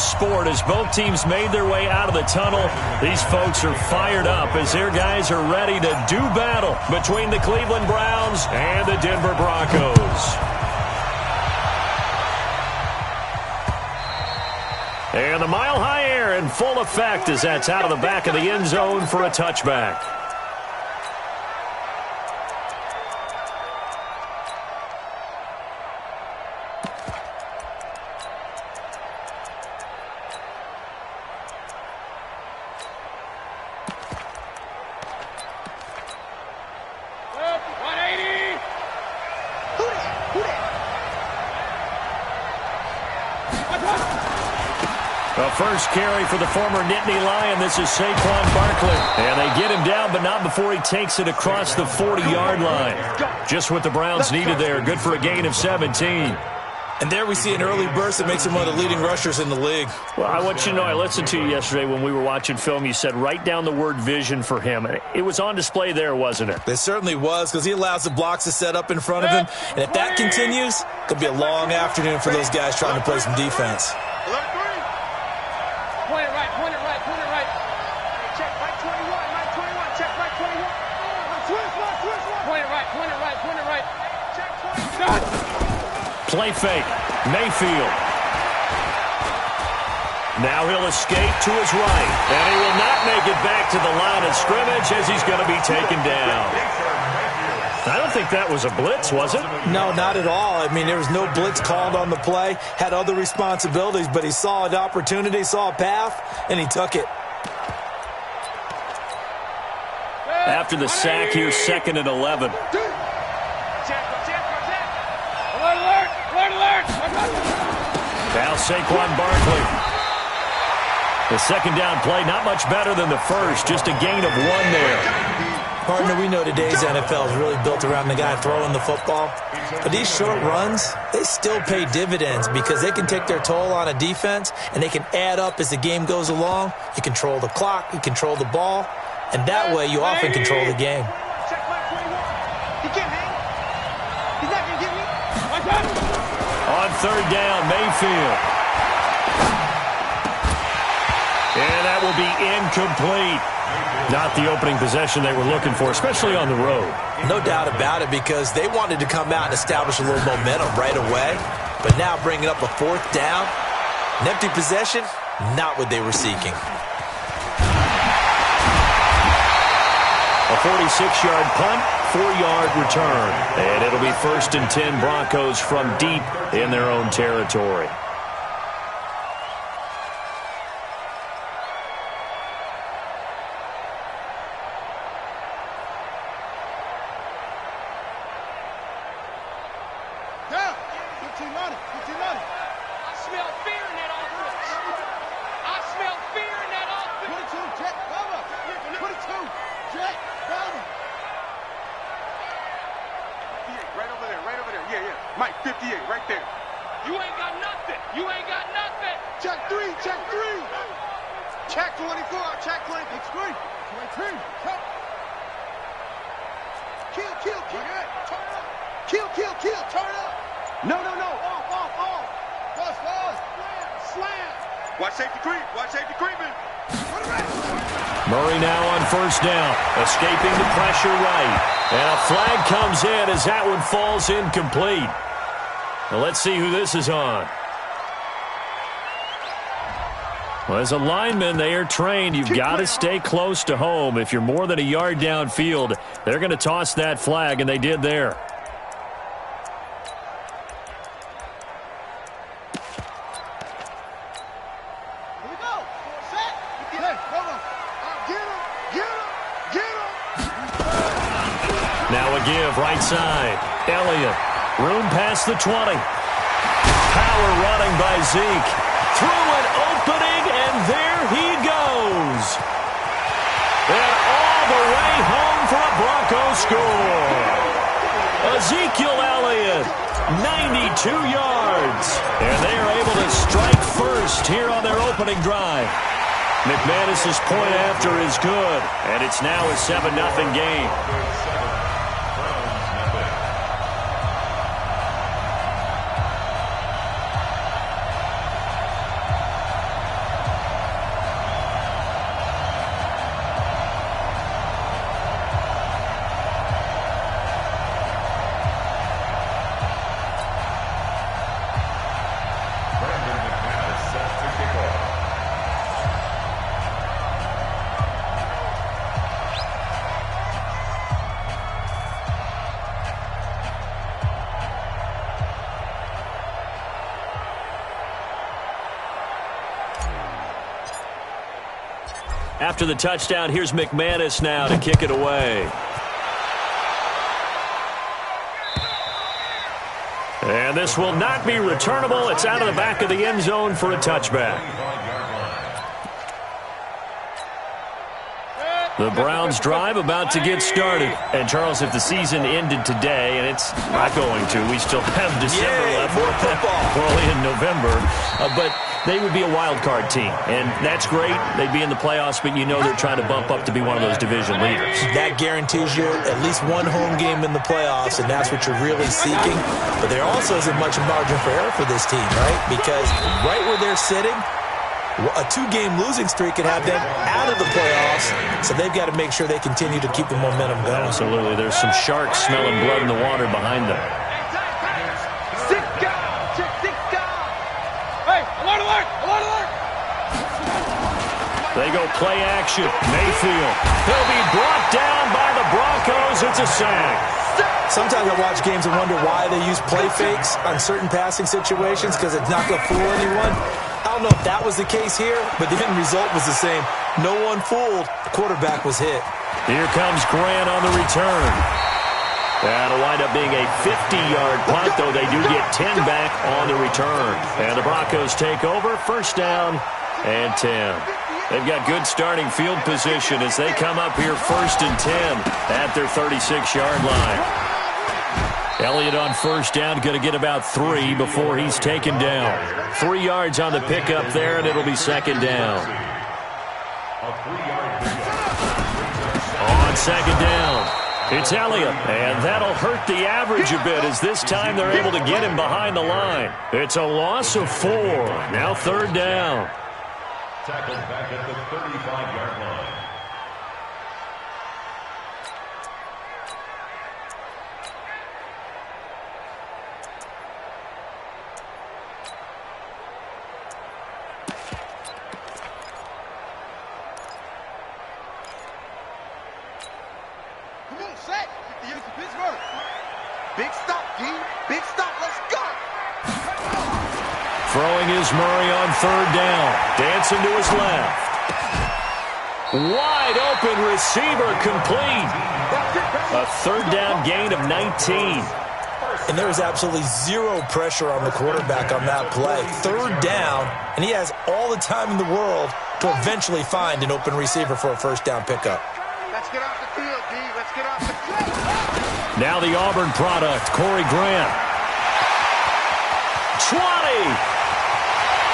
sport as both teams made their way out of the tunnel. These folks are fired up as their guys are ready to do battle between the Cleveland Browns and the Denver Broncos. And the mile-high air in full effect as that's out of the back of the end zone for a touchback. First carry for the former Nittany Lion. This is Saquon Barkley. And they get him down, but not before he takes it across the 40-yard line. Just what the Browns needed there. Good for a gain of 17. And there we see an early burst that makes him one of the leading rushers in the league. Well, I want you to know, I listened to you yesterday when we were watching film. You said write down the word vision for him. It was on display there, wasn't it? It certainly was, because he allows the blocks to set up in front of him. And if that continues, it'll be a long afternoon for those guys trying to play some defense. Point it right, point it right, point it right. Check right 21, right 21, check right 21. Twist one. Point it right, point it right, point it right. Check 20. Play fake. Mayfield. Now he'll escape to his right. And he will not make it back to the line of scrimmage as he's going to be taken down. I don't think that was a blitz, was it? No, not at all. I mean, there was no blitz called on the play. Had other responsibilities, but he saw an opportunity, saw a path, and he took it. After the sack, here's 2nd and 11. Now Saquon Barkley. The second down play, not much better than the first, just a gain of 1 there. Partner, we know today's NFL is really built around the guy throwing the football. But these short runs, they still pay dividends because they can take their toll on a defense and they can add up as the game goes along. You control the clock, you control the ball, and that way you often control the game. He can't hang. He's not going to get me. On 3rd down, Mayfield. And that will be incomplete. Not the opening possession they were looking for, especially on the road. No doubt about it, because they wanted to come out and establish a little momentum right away. But now bringing up a 4th down, an empty possession, not what they were seeking. A 46-yard punt, 4-yard return. And it'll be 1st and 10 Broncos from deep in their own territory. Mike, 58, right there. You ain't got nothing. You ain't got nothing. Check 3, check 3. Check 24, check 20. It's 3. 23. Check. Kill. Turn up. Kill. Turn up. No. Off. Bust. Slam. Watch safety creeping. Murray now on 1st down, escaping the pressure right. And a flag comes in as that one falls incomplete. Well, let's see who this is on. Well, as a lineman, they are trained. You've got to stay close to home. If you're more than a yard downfield, they're going to toss that flag, and they did there. Now a give, right side. Elliott, room past the 20. Power running by Zeke. Through an opening, and there he goes. And all the way home for a Broncos score. Ezekiel Elliott, 92 yards. And they are able to strike first here on their opening drive. McManus's point after is good, and it's now a 7-0 game. After the touchdown, here's McManus now to kick it away. And this will not be returnable. It's out of the back of the end zone for a touchback. The Browns drive about to get started. And, Charles, if the season ended today, and it's not going to, we still have December left. More football. We're only in November. But they would be a wild card team. And that's great. They'd be in the playoffs, but you know they're trying to bump up to be one of those division leaders. That guarantees you at least one home game in the playoffs, and that's what you're really seeking. But there also isn't much margin for error for this team, right? Because right where they're sitting, a 2-game losing streak could have them out of the playoffs, so they've got to make sure they continue to keep the momentum going. Absolutely. There's some sharks smelling blood in the water behind them. They go play action. Mayfield. He'll be brought down by the Broncos. It's a sack. Sometimes I watch games and wonder why they use play fakes on certain passing situations because it's not going to fool anyone. I don't know if that was the case here, but the end result was the same. No one fooled. The quarterback was hit. Here comes Grant on the return. That'll wind up being a 50-yard punt, though they do get 10 back on the return. And the Broncos take over. First down and 10. They've got good starting field position as they come up here 1st and 10 at their 36-yard line. Elliott on first down, going to get about 3 before he's taken down. 3 yards on the pickup there, and it'll be 2nd down. On 2nd down, it's Elliott, and that'll hurt the average a bit as this time they're able to get him behind the line. It's a loss of 4. Now 3rd down. Tackled back at the 35-yard line. Come on, set. Give it to Pittsburgh. Big stop, D. Big stop. Let's go. Throwing is Murray on 3rd down. Dancing to his left. Wide open receiver complete. A 3rd down gain of 19. And there was absolutely zero pressure on the quarterback on that play. 3rd down, and he has all the time in the world to eventually find an open receiver for a 1st down pickup. Let's get off the field, D. Let's get off the field. Now the Auburn product, Corey Grant. 20.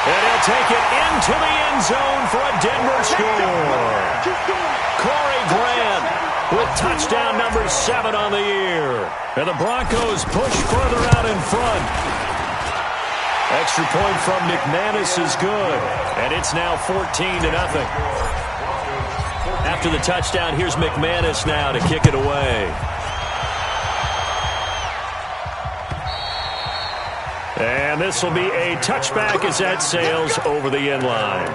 And he'll take it into the end zone for a Denver score. Corey Grant with touchdown number 7 on the year. And the Broncos push further out in front. Extra point from McManus is good. And it's now 14-0. After the touchdown, here's McManus now to kick it away. And this will be a touchback as that sails over the end line.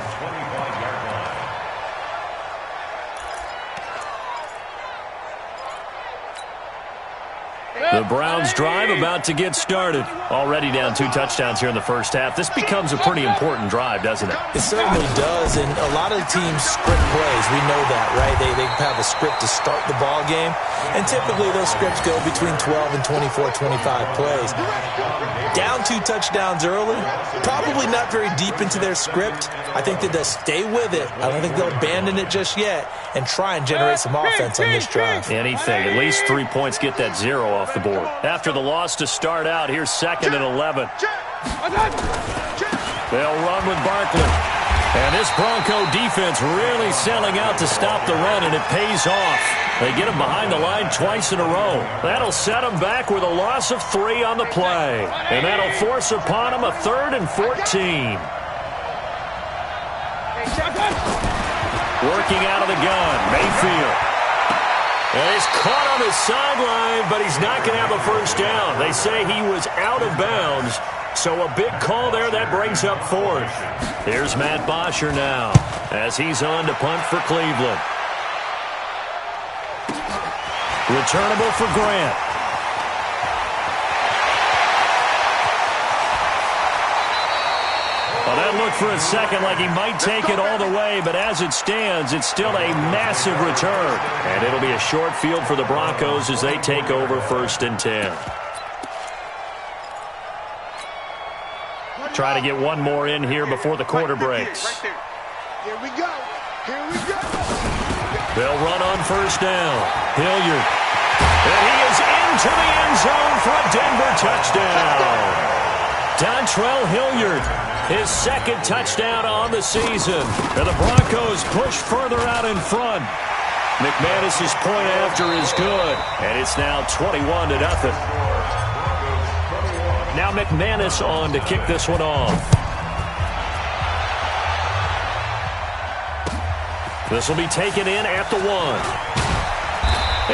The Browns drive about to get started. Already down 2 touchdowns here in the first half. This becomes a pretty important drive, doesn't it? It certainly does, and a lot of teams script plays. We know that, right? They have a script to start the ball game, and typically those scripts go between 12 and 24, 25 plays. Down 2 touchdowns early, probably not very deep into their script. I think that they'll stay with it. I don't think they'll abandon it just yet and try and generate some offense on this drive. Anything. At least 3 points, get that 0 off the board. After the loss to start out, here's 2nd and 11. They'll run with Barkley. And this Bronco defense really selling out to stop the run, and it pays off. They get him behind the line twice in a row. That'll set them back with a loss of 3 on the play. And that'll force upon them a 3rd and 14. Working out of the gun, Mayfield. And he's caught on his sideline, but he's not going to have a first down. They say he was out of bounds, so a big call there that brings up 4th. Here's Matt Bosher now as he's on to punt for Cleveland. Returnable for Grant. Well, that looked for a second like he might take it all the way, but as it stands, it's still a massive return. And it'll be a short field for the Broncos as they take over 1st and 10. Try to get one more in here before the quarter breaks. Here we go. Here we go. They'll run on 1st down. Hilliard. And he is into the end zone for a Denver touchdown. Dontrell Hilliard, his 2nd touchdown on the season. And the Broncos push further out in front. McManus's point after is good. And it's now 21-0. Now McManus on to kick this one off. This will be taken in at the 1.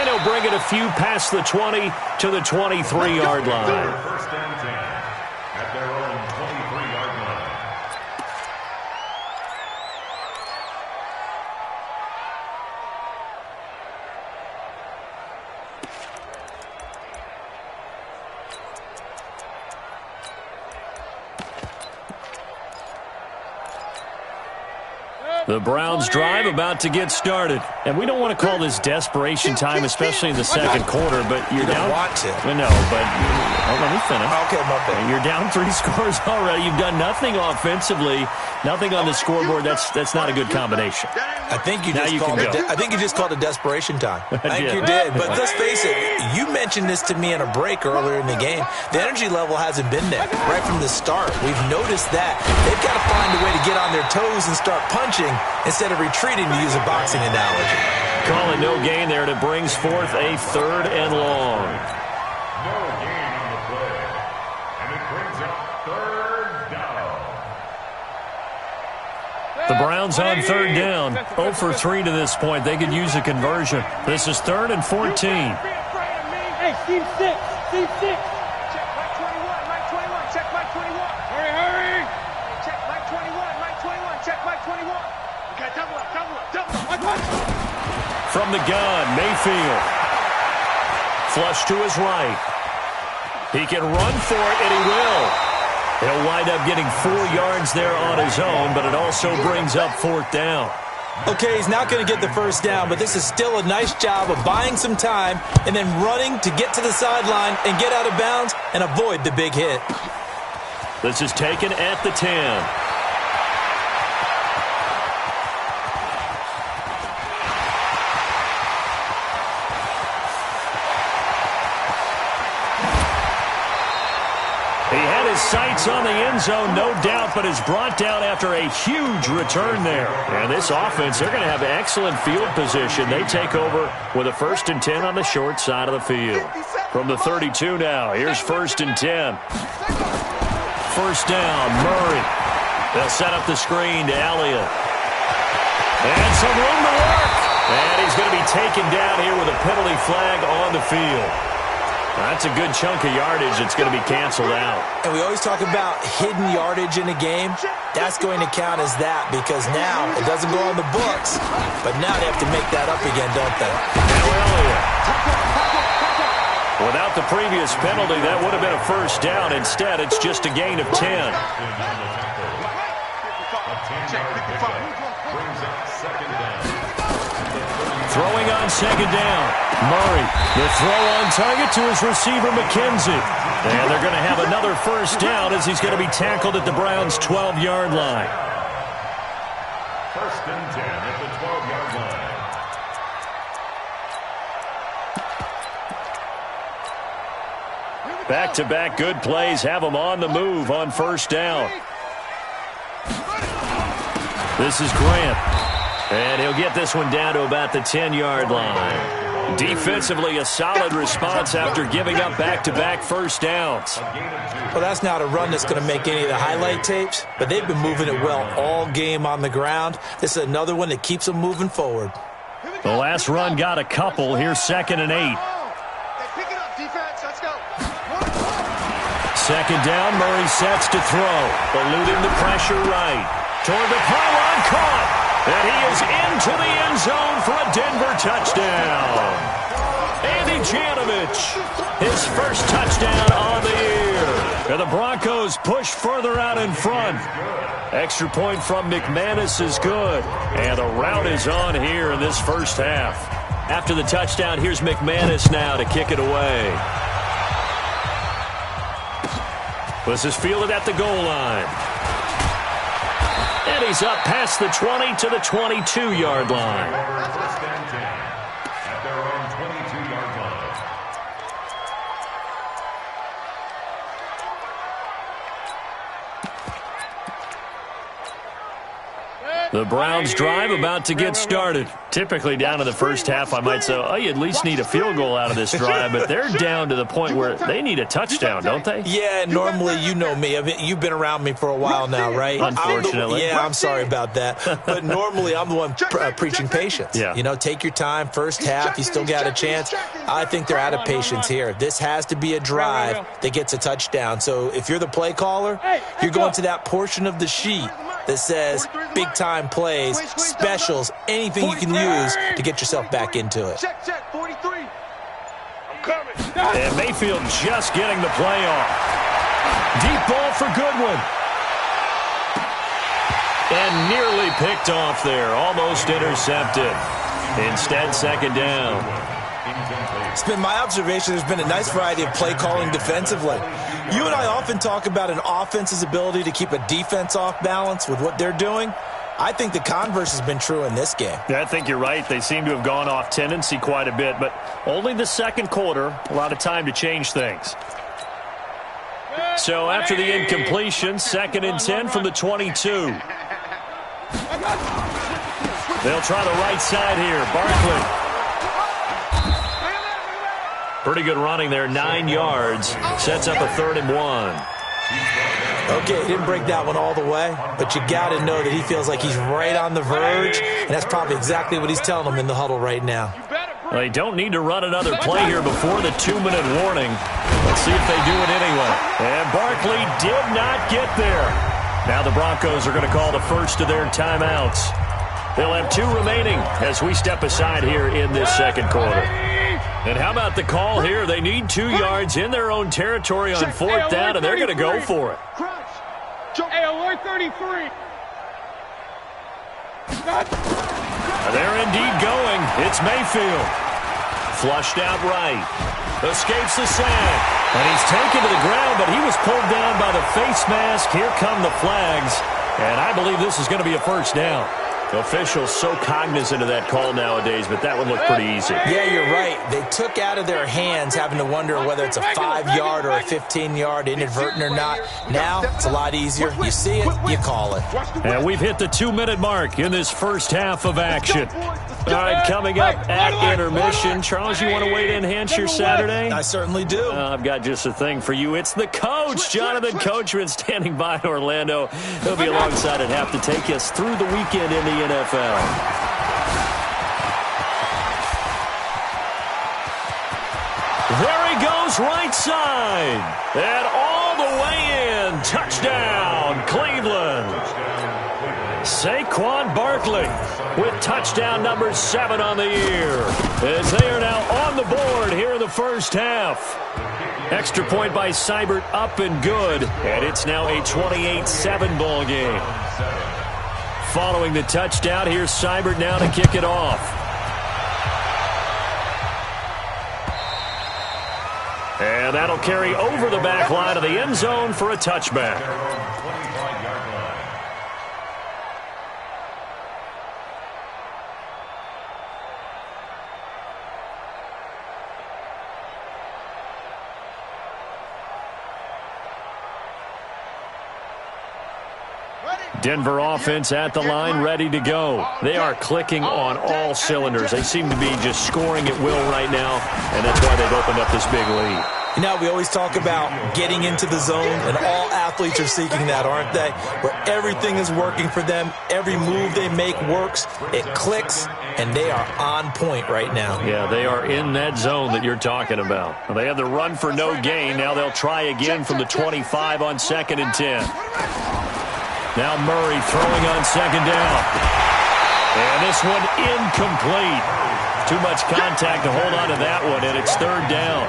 And he'll bring it a few past the 20 to the 23-yard line. 1st and 10 at their own 23-yard line. The Browns drive about to get started. And we don't want to call this desperation time, especially in the 2nd quarter, but you're down. Want to. No, but let me finish. Okay, my bad. You're down 3 scores already. You've done nothing offensively, nothing on the scoreboard. That's not a good combination. I think you just called it desperation time. I think you did. did. But let's face it, you mentioned this to me in a break earlier in the game. The energy level hasn't been there right from the start. We've noticed that. They've got to find a way to get on their toes and start punching instead of retreating, to use a boxing analogy. Calling no gain there, and it brings forth a 3rd and long. No gain on the play. And it brings up 3rd down. The Browns on 3rd down. 0 for 3 to this point. They could use a conversion. This is 3rd and 14. Hey, Steve 6. Steve 6. Check Mike 21. Mike 21. Check Mike 21. Hurry, hurry. Check Mike 21. Mike 21. Check Mike 21. Okay, double up. From the gun, Mayfield. Flush to his right. He can run for it, and he will. He'll wind up getting 4 yards there on his own, but it also brings up 4th down. Okay, he's not going to get the 1st down, but this is still a nice job of buying some time and then running to get to the sideline and get out of bounds and avoid the big hit. This is taken at the 10. Sights on the end zone, no doubt, but is brought down after a huge return there. And this offense, they're going to have excellent field position. They take over with a 1st and 10 on the short side of the field. From the 32 now, here's 1st and 10. 1st down, Murray. They'll set up the screen to Elliott. And some room to work. And he's going to be taken down here with a penalty flag on the field. That's a good chunk of yardage that's going to be canceled out. And we always talk about hidden yardage in a game. That's going to count as that because now it doesn't go on the books. But now they have to make that up again, don't they? Now Elliott. Without the previous penalty, that would have been a 1st down. Instead, it's just a gain of 10. Throwing on 2nd down. Murray, the throw on target to his receiver, McKenzie. And they're going to have another 1st down as he's going to be tackled at the Browns' 12-yard line. 1st and 10 at the 12-yard line. Back-to-back good plays have them on the move on 1st down. This is Grant. And he'll get this one down to about the 10-yard line. Defensively, a solid response after giving up back-to-back 1st downs. Well, that's not a run that's going to make any of the highlight tapes, but they've been moving it well all game on the ground. This is another one that keeps them moving forward. The last run got a couple. Here's 2nd and 8. Pick it up, defense. Let's go. 2nd down, Murray sets to throw. Eluding the pressure right. Toward the pylon, caught. And he is into the end zone for a Denver touchdown. Andy Janovich, his 1st touchdown on the year. And the Broncos push further out in front. Extra point from McManus is good. And the rout is on here in this first half. After the touchdown, here's McManus now to kick it away. This is fielded at the goal line. And he's up past the 20 to the 22-yard line. First and 10 at their own 22-yard line. The Browns drive about to get started. Typically down in the first half, I might say, oh, you at least need a field goal out of this drive, but they're down to the point where they need a touchdown, don't they? Yeah, normally, you know me. I mean, you've been around me for a while now, right? Unfortunately. I'm sorry about that. But normally, I'm the one preaching patience. Yeah. You know, take your time. First half, you still got a chance. I think they're out of patience here. This has to be a drive that gets a touchdown. So if you're the play caller, you're going to that portion of the sheet that says big-time plays, specials, anything you can use to get yourself back into it. Check, 43. I'm coming. And Mayfield just getting the play off. Deep ball for Goodwin. And nearly picked off there. Almost intercepted. Instead, second down. It's been my observation there's been a nice variety of play calling defensively. You and I often talk about an offense's ability to keep a defense off balance with what they're doing. I think the converse has been true in this game. Yeah, I think you're right. They seem to have gone off tendency quite a bit, but only the second quarter, a lot of time to change things. So after the incompletion, second and 10 from the 22. They'll try the right side here. Barkley. Pretty good running there, 9 yards. Sets up a 3rd and 1. Okay, he didn't break that one all the way, but you got to know that he feels like he's right on the verge, and that's probably exactly what he's telling them in the huddle right now. Well, they don't need to run another play here before the 2-minute warning. Let's see if they do it anyway. And Barkley did not get there. Now the Broncos are going to call the first of their timeouts. They'll have 2 remaining as we step aside here in this second quarter. And how about the call here? They need 2 yards in their own territory on 4th down, and they're going to go for it. Hey, alert 33. They're indeed going. It's Mayfield. Flushed out right. Escapes the sack. And he's taken to the ground, but he was pulled down by the face mask. Here come the flags. And I believe this is going to be a first down. Officials so cognizant of that call nowadays, but that would look pretty easy. Yeah, you're right. They took out of their hands having to wonder whether it's a 5-yard or a 15-yard inadvertent or not. Now, it's a lot easier. You see it, you call it. And we've hit the 2-minute mark in this first half of action. All right, coming up at intermission. Charles, you want to wait to enhance your Saturday? I certainly do. I've got just a thing for you. It's the coach, Jonathan Coachman, standing by in Orlando. He'll be alongside at half to take us through the weekend in the NFL. There he goes, right side. And all the way in. Touchdown, Cleveland. Saquon Barkley with touchdown number 7 on the year, as they are now on the board here in the first half. Extra point by Seibert up and good, and it's now a 28-7 ball game. Following the touchdown, here's Seibert now to kick it off. And that'll carry over the back line of the end zone for a touchback. Denver offense at the line, ready to go. They are clicking on all cylinders. They seem to be just scoring at will right now, and that's why they've opened up this big lead. You know, we always talk about getting into the zone, and all athletes are seeking that, aren't they? Where everything is working for them, every move they make works, it clicks, and they are on point right now. Yeah, they are in that zone that you're talking about. Well, they had the run for no gain. Now they'll try again from the 25 on 2nd and 10. Now Murray throwing on 2nd down. And this one incomplete. Too much contact to hold on to that one, and it's 3rd down.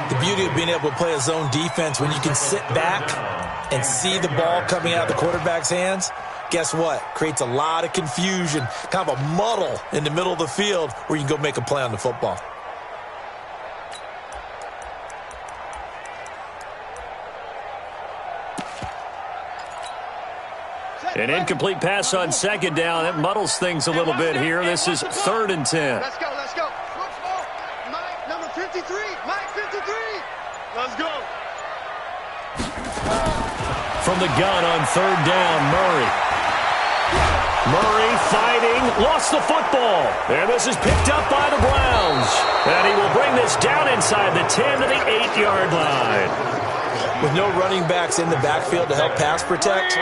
The beauty of being able to play a zone defense when you can sit back and see the ball coming out of the quarterback's hands, guess what? Creates a lot of confusion, kind of a muddle in the middle of the field where you can go make a play on the football. An incomplete pass on second down. That muddles things a little bit here. This is 3rd and 10. Let's go, let's go. Mike, number 53. Mike, 53. Let's go. From the gun on 3rd down, Murray. Murray fighting, lost the football. And this is picked up by the Browns. And he will bring this down inside the 10 to the 8-yard line. With no running backs in the backfield to help pass protect,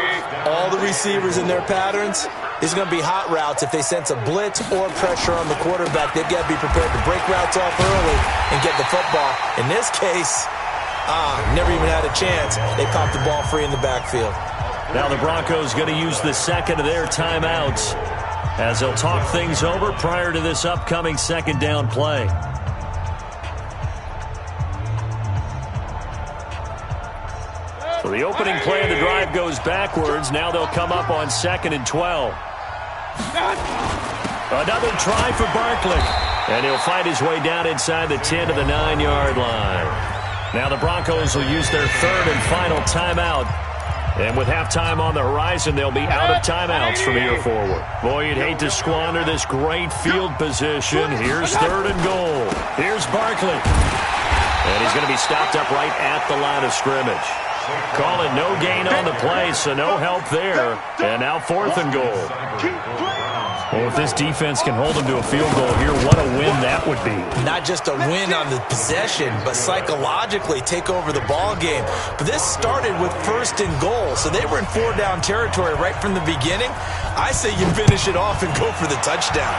all the receivers in their patterns, it's going to be hot routes. If they sense a blitz or pressure on the quarterback, they've got to be prepared to break routes off early and get the football. In this case, never even had a chance. They popped the ball free in the backfield. Now the Broncos going to use the second of their timeouts as they'll talk things over prior to this upcoming second down play. So the opening play of the drive goes backwards. Now they'll come up on 2nd and 12. Another try for Barkley. And he'll fight his way down inside the 10 to the 9-yard line. Now the Broncos will use their 3rd and final timeout. And with halftime on the horizon, they'll be out of timeouts from here forward. Boy, you'd hate to squander this great field position. Here's 3rd and goal. Here's Barkley. And he's going to be stopped up right at the line of scrimmage. Call it no gain on the play, so no help there. And now 4th and goal. Well, if this defense can hold them to a field goal here, what a win that would be. Not just a win on the possession, but psychologically take over the ball game. But this started with 1st and goal, so they were in 4-down territory right from the beginning. I say you finish it off and go for the touchdown.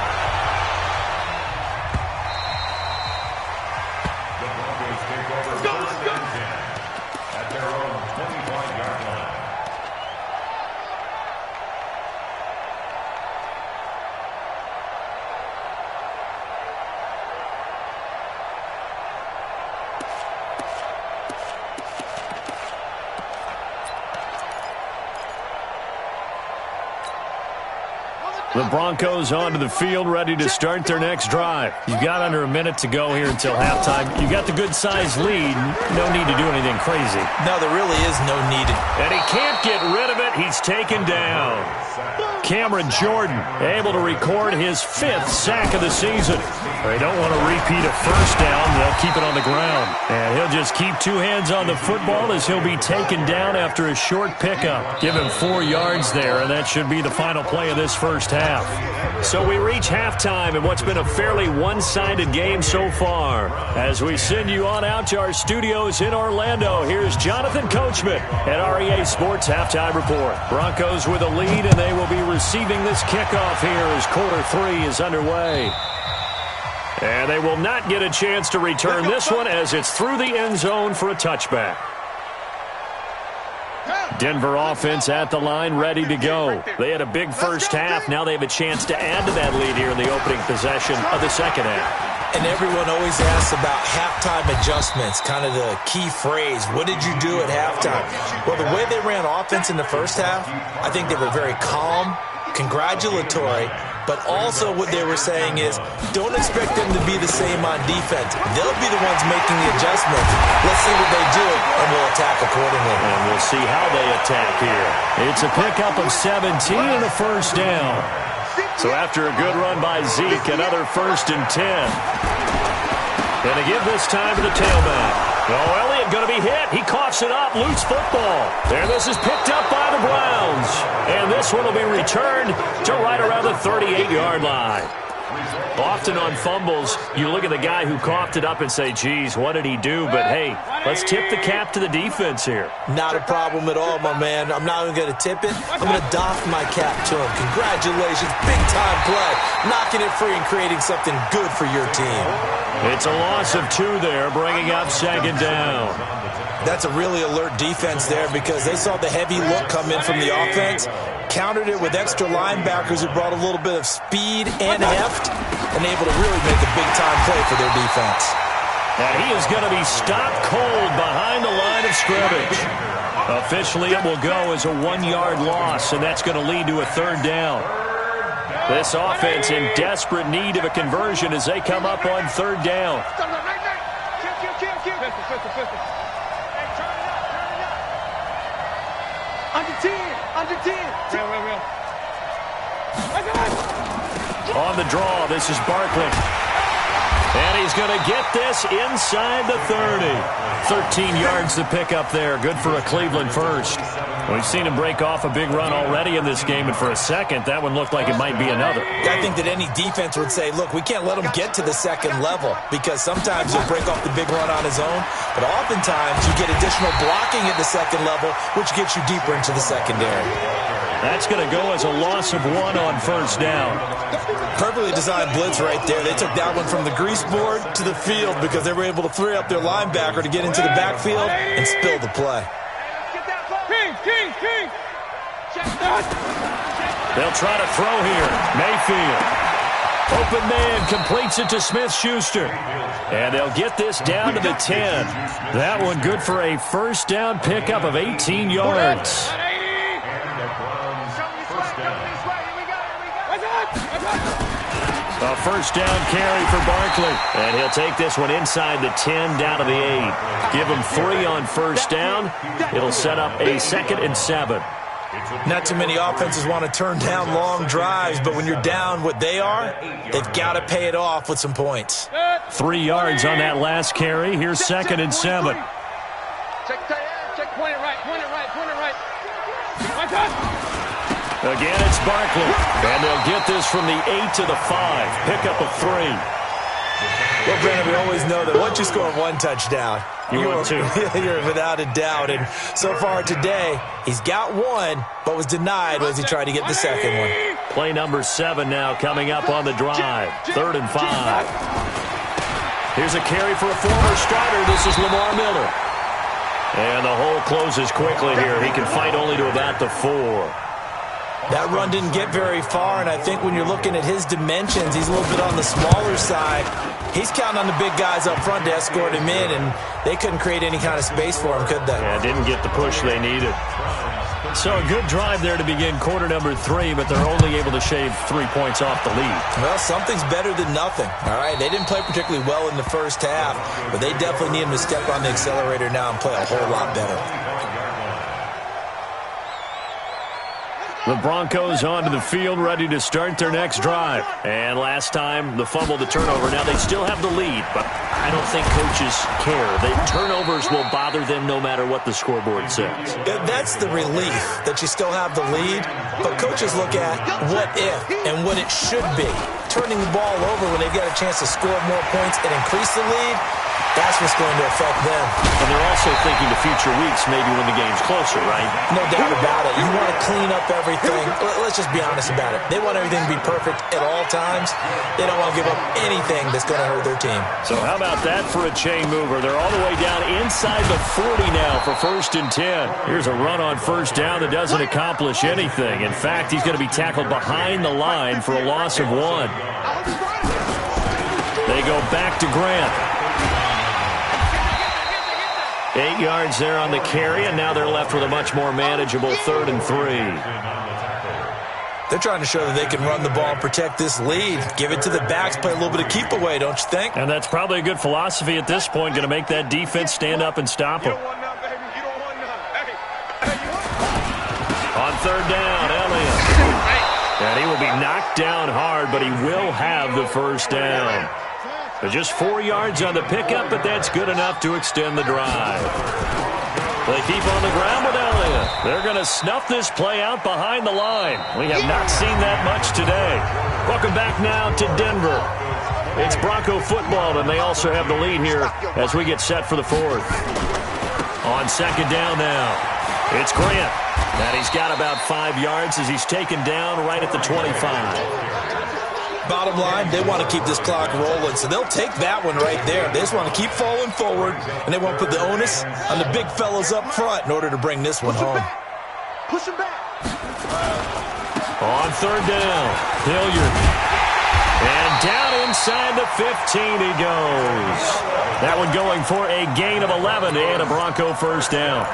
The Broncos onto the field, ready to start their next drive. You've got under a minute to go here until halftime. You've got the good-sized lead. No need to do anything crazy. No, there really is no need. And he can't get rid of it. He's taken down. Cameron Jordan able to record his 5th sack of the season. They don't want to repeat a first down. They'll keep it on the ground. And he'll just keep 2 hands on the football as he'll be taken down after a short pickup. Give him 4 yards there, and that should be the final play of this first half. So we reach halftime in what's been a fairly one-sided game so far. As we send you on out to our studios in Orlando, here's Jonathan Coachman at REA Sports Halftime Report. Broncos with a lead, and they will be receiving this kickoff here as quarter 3 is underway. And they will not get a chance to return this one as it's through the end zone for a touchback. Denver offense at the line, ready to go. They had a big first half. Now they have a chance to add to that lead here in the opening possession of the second half. And everyone always asks about halftime adjustments, kind of the key phrase. What did you do at halftime? Well, the way they ran offense in the first half, I think they were very calm, congratulatory, but also what they were saying is don't expect them to be the same on defense. They'll be the ones making the adjustments. Let's see what they do, and we'll attack accordingly. And we'll see how they attack here. It's a pickup of 17 and a first down. So after a good run by Zeke, another 1st and 10. And they give this time to the tailback. Oh, Elliott going to be hit. He coughs it up. Loose football. And this is picked up by the Browns. And this one will be returned to right around the 38-yard line. Often on fumbles, you look at the guy who coughed it up and say, geez, what did he do? But, hey, let's tip the cap to the defense here. Not a problem at all, my man. I'm not even going to tip it. I'm going to doff my cap to him. Congratulations. Big-time play. Knocking it free and creating something good for your team. It's a loss of 2 there, bringing up 2nd down. That's a really alert defense there because they saw the heavy look come in from the offense, countered it with extra linebackers who brought a little bit of speed and heft, and able to really make a big-time play for their defense. And he is going to be stopped cold behind the line of scrimmage. Officially, it will go as a 1-yard loss, and that's going to lead to a 3rd down. This offense in desperate need of a conversion as they come up on 3rd down. Under 10. Real. On the draw, this is Barkley. And he's going to get this inside the 30. 13 yards to pick up there. Good for a Cleveland first. We've seen him break off a big run already in this game, and for a second, that one looked like it might be another. I think that any defense would say, look, we can't let him get to the 2nd level, because sometimes he'll break off the big run on his own, but oftentimes you get additional blocking at the 2nd level, which gets you deeper into the secondary. That's going to go as a loss of 1 on 1st down. Perfectly designed blitz right there. They took that one from the grease board to the field because they were able to free up their linebacker to get into the backfield and spill the play. They'll try to throw here. Mayfield. Open man completes it to Smith-Schuster. And they'll get this down to the 10. That one good for a 1st down pickup of 18 yards. A 1st down carry for Barkley. And he'll take this one inside the 10 down to the 8. Give him 3 on 1st down. It'll set up a 2nd and 7. Not too many offenses want to turn down long drives, but when you're down what they are, they've got to pay it off with some points. 3 yards on that last carry. Here's 2nd and 7. Check, point it right. Again, it's Barkley. And they'll get this from the 8 to the 5. Pickup of 3. Well, Brandon, we always know that once you score 1 touchdown, you're without a doubt. And so far today, he's got 1, but was denied as he tried to get the 2nd one. Play number 7 now coming up on the drive. 3rd and 5. Here's a carry for a former starter. This is Lamar Miller. And the hole closes quickly here. He can fight only to about the 4. That run didn't get very far, and I think when you're looking at his dimensions, he's a little bit on the smaller side. He's counting on the big guys up front to escort him in, and they couldn't create any kind of space for him, could they? Yeah, didn't get the push they needed. So a good drive there to begin quarter number 3, but they're only able to shave 3 points off the lead. Well, something's better than nothing, all right? They didn't play particularly well in the first half, but they definitely need him to step on the accelerator now and play a whole lot better. The Broncos onto the field, ready to start their next drive. And last time, the fumble, the turnover. Now, they still have the lead, but I don't think coaches care. The turnovers will bother them no matter what the scoreboard says. That's the relief, that you still have the lead. But coaches look at what if and what it should be. Turning the ball over when they've got a chance to score more points and increase the lead, that's what's going to affect them. And they're also thinking to future weeks, maybe when the game's closer, right? No doubt about it. You want to clean up everything. Let's just be honest about it. They want everything to be perfect at all times. They don't want to give up anything that's going to hurt their team. So how about that for a chain mover? They're all the way down inside the 40 now for 1st and 10. Here's a run on 1st down that doesn't accomplish anything. In fact, he's going to be tackled behind the line for a loss of 1. They go back to Grant. 8 yards there on the carry, and now they're left with a much more manageable 3rd and 3. They're trying to show that they can run the ball and protect this lead. Give it to the backs, play a little bit of keep away, don't you think? And that's probably a good philosophy at this point, going to make that defense stand up and stop them. On 3rd down, Elliott. And he will be knocked down hard, but he will have the 1st down. But just 4 yards on the pickup, but that's good enough to extend the drive. They keep on the ground with Elliott. They're going to snuff this play out behind the line. We have not seen that much today. Welcome back now to Denver. It's Bronco football, and they also have the lead here as we get set for the 4th. On 2nd down now, it's Grant. And he's got about 5 yards as he's taken down right at the 25. Bottom line, they want to keep this clock rolling, so they'll take that one right there. They just want to keep falling forward, and they want to put the onus on the big fellas up front in order to bring this one home. Push him back. On 3rd down, Hilliard. And down inside the 15 he goes. That one going for a gain of 11 and a Bronco first down.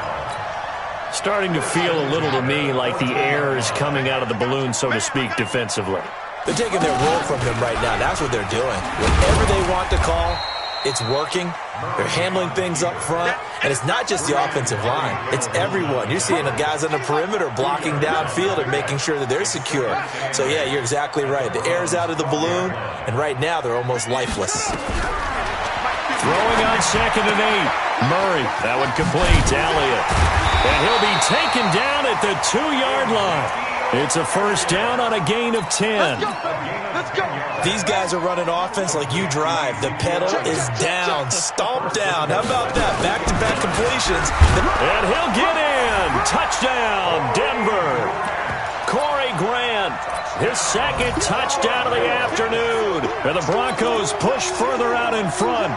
Starting to feel a little to me like the air is coming out of the balloon, so to speak, defensively. They're taking their role from him right now. That's what they're doing. Whatever they want to call, it's working. They're handling things up front. And it's not just the offensive line. It's everyone. You're seeing the guys on the perimeter blocking downfield and making sure that they're secure. So, yeah, you're exactly right. The air's out of the balloon, and right now they're almost lifeless. Throwing on 2nd and 8. Murray, that one complete. Elliott. And he'll be taken down at the 2-yard line. It's a first down on a gain of 10. Let's go. These guys are running offense like you drive. The pedal is down, stomped down. How about that? Back-to-back completions. And he'll get in. Touchdown, Denver. Corey Grant, his second touchdown of the afternoon. And the Broncos push further out in front.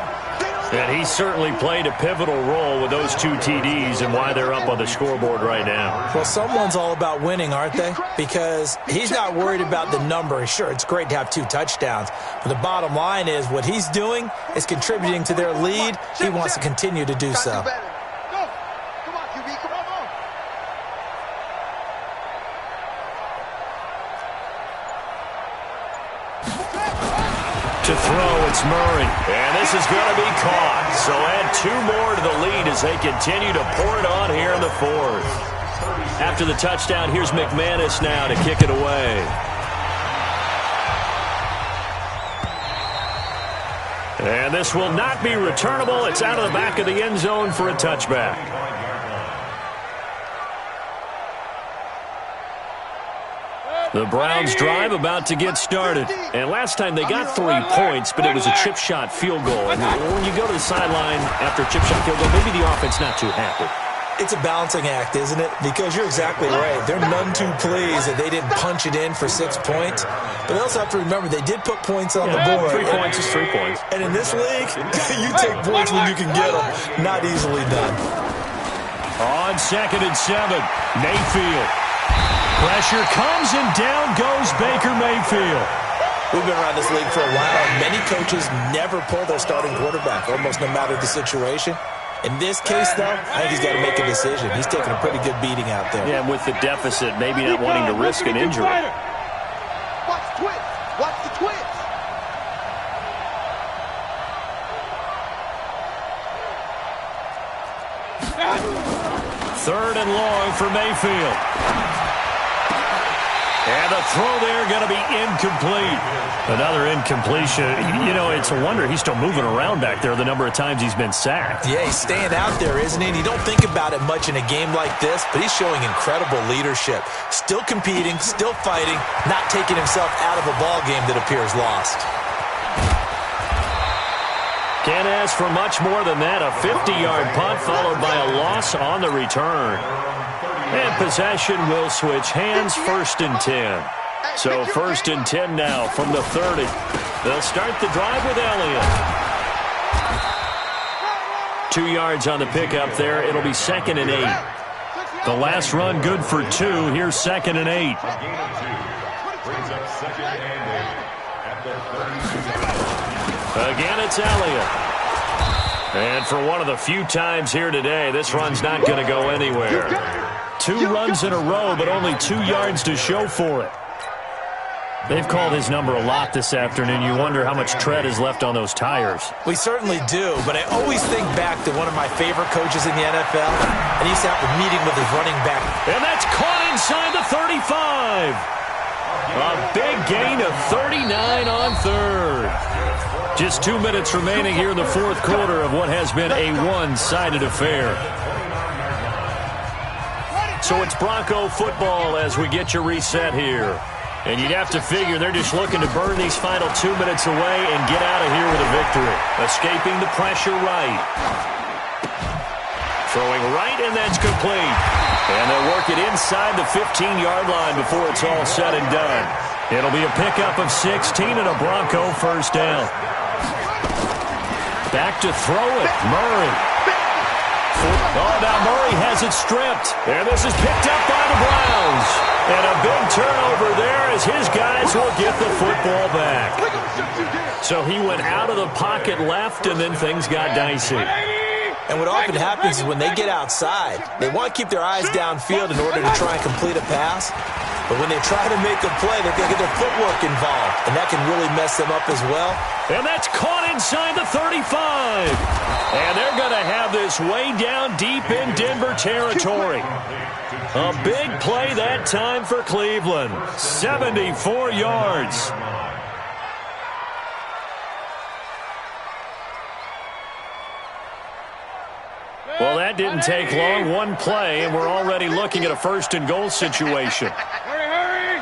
And he certainly played a pivotal role with those 2 TDs and why they're up on the scoreboard right now. Well, someone's all about winning, aren't they? Because he's not worried about the number. Sure, it's great to have 2 touchdowns. But the bottom line is what he's doing is contributing to their lead. He wants to continue to do so. Go. Come on, QB. Come on. To throw, it's Murray. And this is going to be caught. So add 2 more to the lead as they continue to pour it on here in the 4th. After the touchdown, here's McManus now to kick it away. And this will not be returnable. It's out of the back of the end zone for a touchback. The Browns drive about to get started. And last time they got 3 points, but it was a chip shot field goal. And when you go to the sideline after a chip shot field goal, maybe the offense not too happy. It's a balancing act, isn't it? Because you're exactly right. They're none too pleased that they didn't punch it in for 6 points. But they also have to remember they did put points on the board. 3 points is 3 points. And in this league, you take points when you can get them. Not easily done. On 2nd and 7, Mayfield. Pressure comes and down goes Baker Mayfield. We've been around this league for a while, and many coaches never pull their starting quarterback, almost no matter the situation. In this case, though, I think he's got to make a decision. He's taking a pretty good beating out there. Yeah, and with the deficit, maybe not wanting to risk an injury. Watch the twist. Watch the twist. 3rd and long for Mayfield. And the throw there going to be incomplete. Another incompletion. You know, it's a wonder he's still moving around back there the number of times he's been sacked. Yeah, he's staying out there, isn't he? And you don't think about it much in a game like this, but he's showing incredible leadership. Still competing, still fighting, not taking himself out of a ball game that appears lost. Can't ask for much more than that. A 50-yard punt followed by a loss on the return. And possession will switch hands, 1st and 10. So 1st and 10 now from the 30. They'll start the drive with Elliott. 2 yards on the pickup there. It'll be 2nd and 8. The last run good for 2. Here's 2nd and 8. Again, it's Elliott. And for one of the few times here today, this run's not going to go anywhere. 2 runs in a row, but only 2 yards to show for it. They've called his number a lot this afternoon. You wonder how much tread is left on those tires. We certainly do, but I always think back to one of my favorite coaches in the NFL, and he used to have a meeting with his running back. And that's caught inside the 35. A big gain of 39 on 3rd. Just 2 minutes remaining here in the 4th quarter of what has been a one-sided affair. So it's Bronco football as we get you reset here. And you'd have to figure they're just looking to burn these final 2 minutes away and get out of here with a victory. Escaping the pressure right. Throwing right, and that's complete. And they'll work it inside the 15-yard line before it's all said and done. It'll be a pickup of 16 and a Bronco first down. Back to throw it, Murray. Oh, now Murray has it stripped. And this is picked up by the Browns. And a big turnover there as his guys Jazz will get the football back. So he went out of the pocket left, and then things got dicey. And what often happens is when they get outside, they want to keep their eyes downfield in order to try and complete a pass. But when they try to make a play, they're going to get their footwork involved, and that can really mess them up as well. And that's caught inside the 35. And they're going to have this way down deep in Denver territory. A big play that time for Cleveland. 74 yards. Well, that didn't take long. One play, and we're already looking at a first-and-goal situation. Hurry!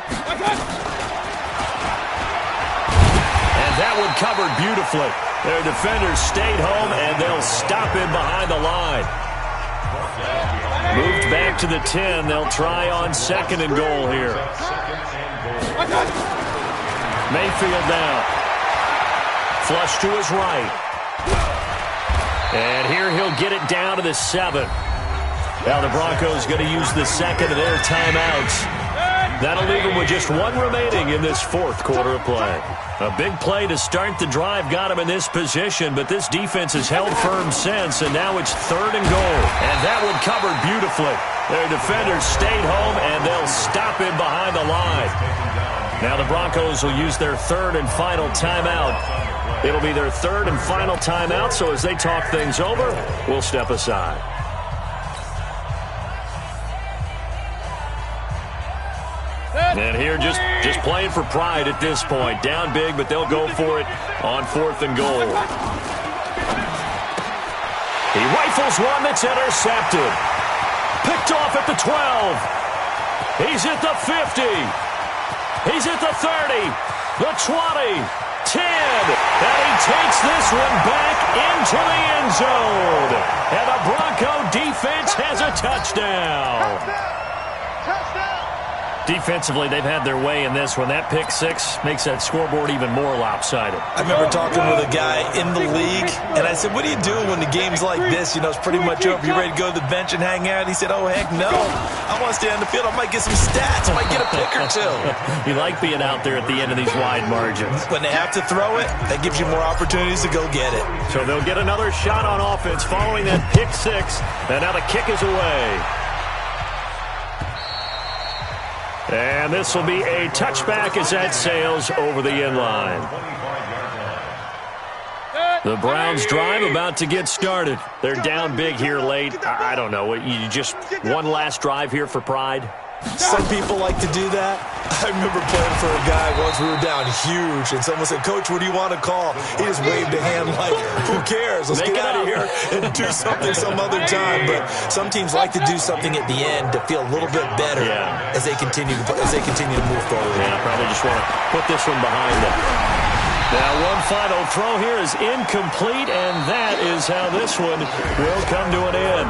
And that one covered beautifully. Their defenders stayed home, and they'll stop him behind the line. Moved back to the 10. They'll try on second-and-goal here. Mayfield now. Flush to his right. And here he'll get it down to the 7. Now the Broncos going to use the second of their timeouts. That'll leave them with just one remaining in this fourth quarter of play. A big play to start the drive got him in this position, but this defense has held firm since, and now it's third and goal. And that one covered beautifully. Their defenders stayed home, and they'll stop him behind the line. Now the Broncos will use their third and final timeout. It'll be their third and final timeout, so as they talk things over, we'll step aside. And here just playing for pride at this point. Down big, but they'll go for it on fourth and goal. He rifles one that's intercepted. Picked off at the 12. He's at the 50. He's at the 30. The 20. 10, and he takes this one back into the end zone. And the Bronco defense has a touchdown. Defensively, they've had their way in this one. That pick six makes that scoreboard even more lopsided. I remember talking with a guy in the league, and I said, what do you do when the game's like this? You know, it's pretty much over. You ready to go to the bench and hang out? He said, oh, heck no. I want to stay on the field. I might get some stats. I might get a pick or two. You like being out there at the end of these wide margins. When they have to throw it, that gives you more opportunities to go get it. So they'll get another shot on offense following that pick six, and now the kick is away. And this will be a touchback as that sails over the end line. The Browns drive about to get started. They're down big here late. I don't know. You just one last drive here for pride? Some people like to do that. I remember playing for a guy once. We were down huge, and someone said, Coach, what do you want to call? He just waved a hand like, who cares? Let's get out of here and do something some other time. But some teams like to do something at the end to feel a little bit better as they continue to move forward. Yeah, probably just want to put this one behind them. Now one final throw here is incomplete, and that is how this one will come to an end.